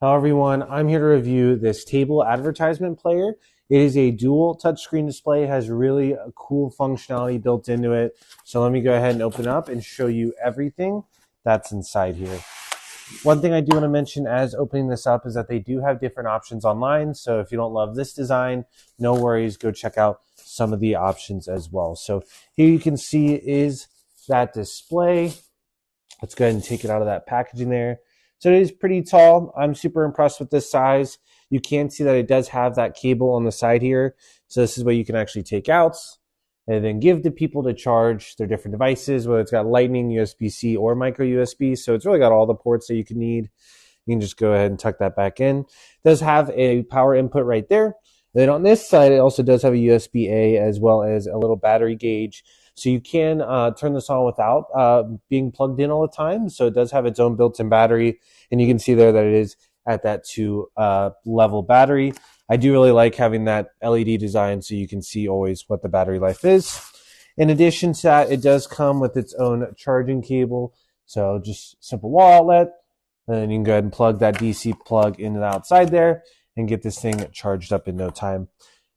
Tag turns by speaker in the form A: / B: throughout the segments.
A: Hello everyone, I'm here to review this table advertisement player. It is a dual touchscreen display, has really a cool functionality built into it. So let me go ahead and open it up and show you everything that's inside here. One thing I do want to mention as opening this up is that they do have different options online. So if you don't love this design, no worries, go check out some of the options as well. So here you can see is that display. Let's go ahead and take it out of that packaging there. So it is pretty tall. I'm super impressed with this size. You can see that it does have that cable on the side here. So this is what you can actually take out and then give to people to charge their different devices, whether it's got Lightning, USB-C, or micro USB. So it's really got all the ports that you can need. You can just go ahead and tuck that back in. It does have a power input right there. Then on this side, it also does have a USB-A as well as a little battery gauge. So you can turn this on without being plugged in all the time. So it does have its own built-in battery. And you can see there that it is at that 2 level battery. I do really like having that LED design so you can see always what the battery life is. In addition to that, it does come with its own charging cable. So just simple wall outlet. And then you can go ahead and plug that DC plug into the outside there and get this thing charged up in no time.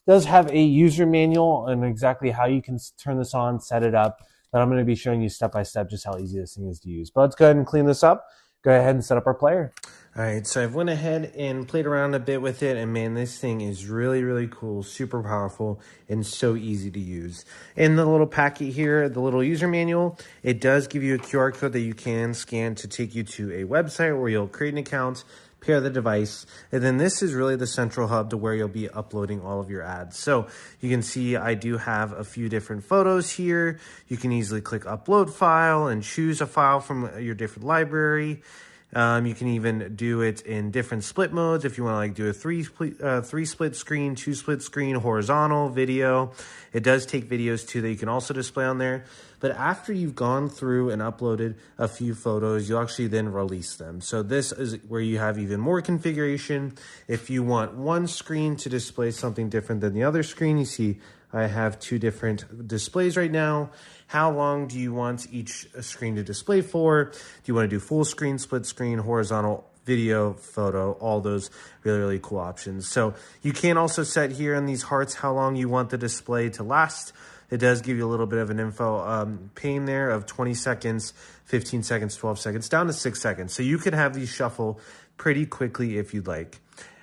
A: It does have a user manual on exactly how you can turn this on, set it up, but I'm going to be showing you step by step just how easy this thing is to use. But let's go ahead and clean this up. Go ahead and set up our player. All right, so I've went ahead and played around a bit with it, and man, this thing is really, really cool, super powerful, and so easy to use. In the little packet here, the little user manual, it does give you a QR code that you can scan to take you to a website where you'll create an account, pair the device, and then this is really the central hub to where you'll be uploading all of your ads. So you can see I do have a few different photos here. You can easily click upload file and choose a file from your different library. You can even do it in different split modes if you want to like do a three split screen, 2 split screen, horizontal, video. It does take videos too that you can also display on there. But after you've gone through and uploaded a few photos, you'll actually then release them. So this is where you have even more configuration. If you want one screen to display something different than the other screen, you see I have 2 different displays right now. How long do you want each screen to display for? Do you want to do full screen, split screen, horizontal, video, photo, all those really, really cool options. So you can also set here in these hearts how long you want the display to last. It does give you a little bit of an info pane there of 20 seconds, 15 seconds, 12 seconds, down to 6 seconds. So you can have these shuffle pretty quickly if you'd like.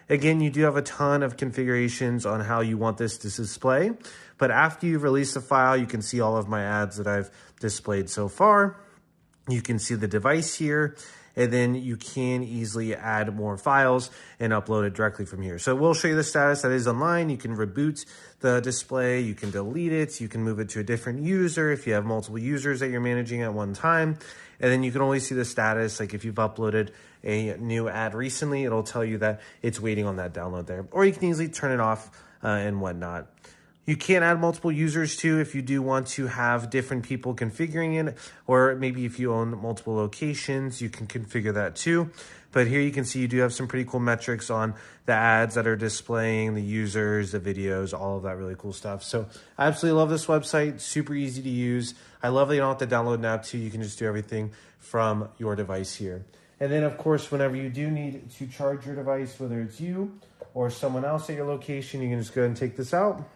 A: Again, you do have a ton of configurations on how you want this to display, but after you've released the file, you can see all of my ads that I've displayed so far. You can see the device here, and then you can easily add more files and upload it directly from here. So we'll show you the status that is online. You can reboot the display, you can delete it, you can move it to a different user if you have multiple users that you're managing at one time. And then you can only see the status, like if you've uploaded a new ad recently, it'll tell you that it's waiting on that download there. Or you can easily turn it off and whatnot. You can add multiple users too if you do want to have different people configuring it, or maybe if you own multiple locations, you can configure that too. But here you can see you do have some pretty cool metrics on the ads that are displaying, the users, the videos, all of that really cool stuff. So I absolutely love this website, super easy to use. I love that you don't have to download an app too. You can just do everything from your device here. And then of course, whenever you do need to charge your device, whether it's you or someone else at your location, you can just go ahead and take this out,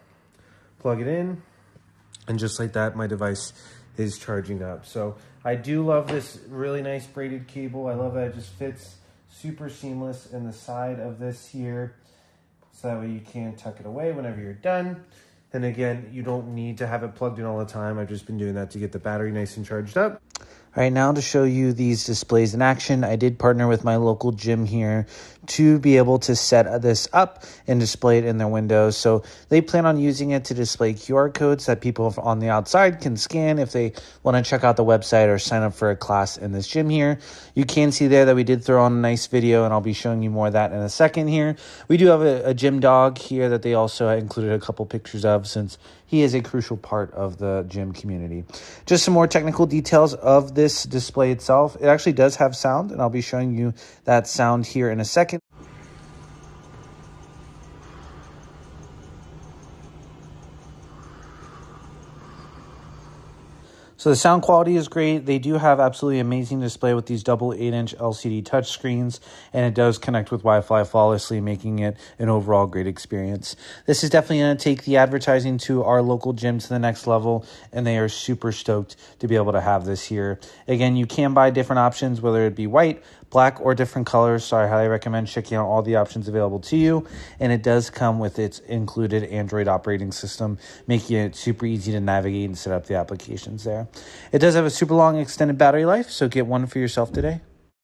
A: plug it in, and just like that, my device is charging up. So I do love this really nice braided cable. I love that it just fits super seamless in the side of this here. So that way you can tuck it away whenever you're done. And again, you don't need to have it plugged in all the time. I've just been doing that to get the battery nice and charged up. All right, now to show you these displays in action, I did partner with my local gym here to be able to set this up and display it in their windows. So they plan on using it to display QR codes that people on the outside can scan if they want to check out the website or sign up for a class in this gym here. You can see there that we did throw on a nice video, and I'll be showing you more of that in a second here. We do have a gym dog here that they also included a couple pictures of, since he is a crucial part of the gym community. Just some more technical details of this display itself. It actually does have sound, and I'll be showing you that sound here in a second.
B: So the sound quality is great. They do have absolutely amazing display with these double 8-inch LCD touchscreens, and it does connect with Wi-Fi flawlessly, making it an overall great experience. This is definitely going to take the advertising to our local gym to the next level, and they are super stoked to be able to have this here. Again, you can buy different options, whether it be white, black, or different colors. So I highly recommend checking out all the options available to you. And it does come with its included Android operating system, making it super easy to navigate and set up the applications there. It does have a super long extended battery life, so get one for yourself today.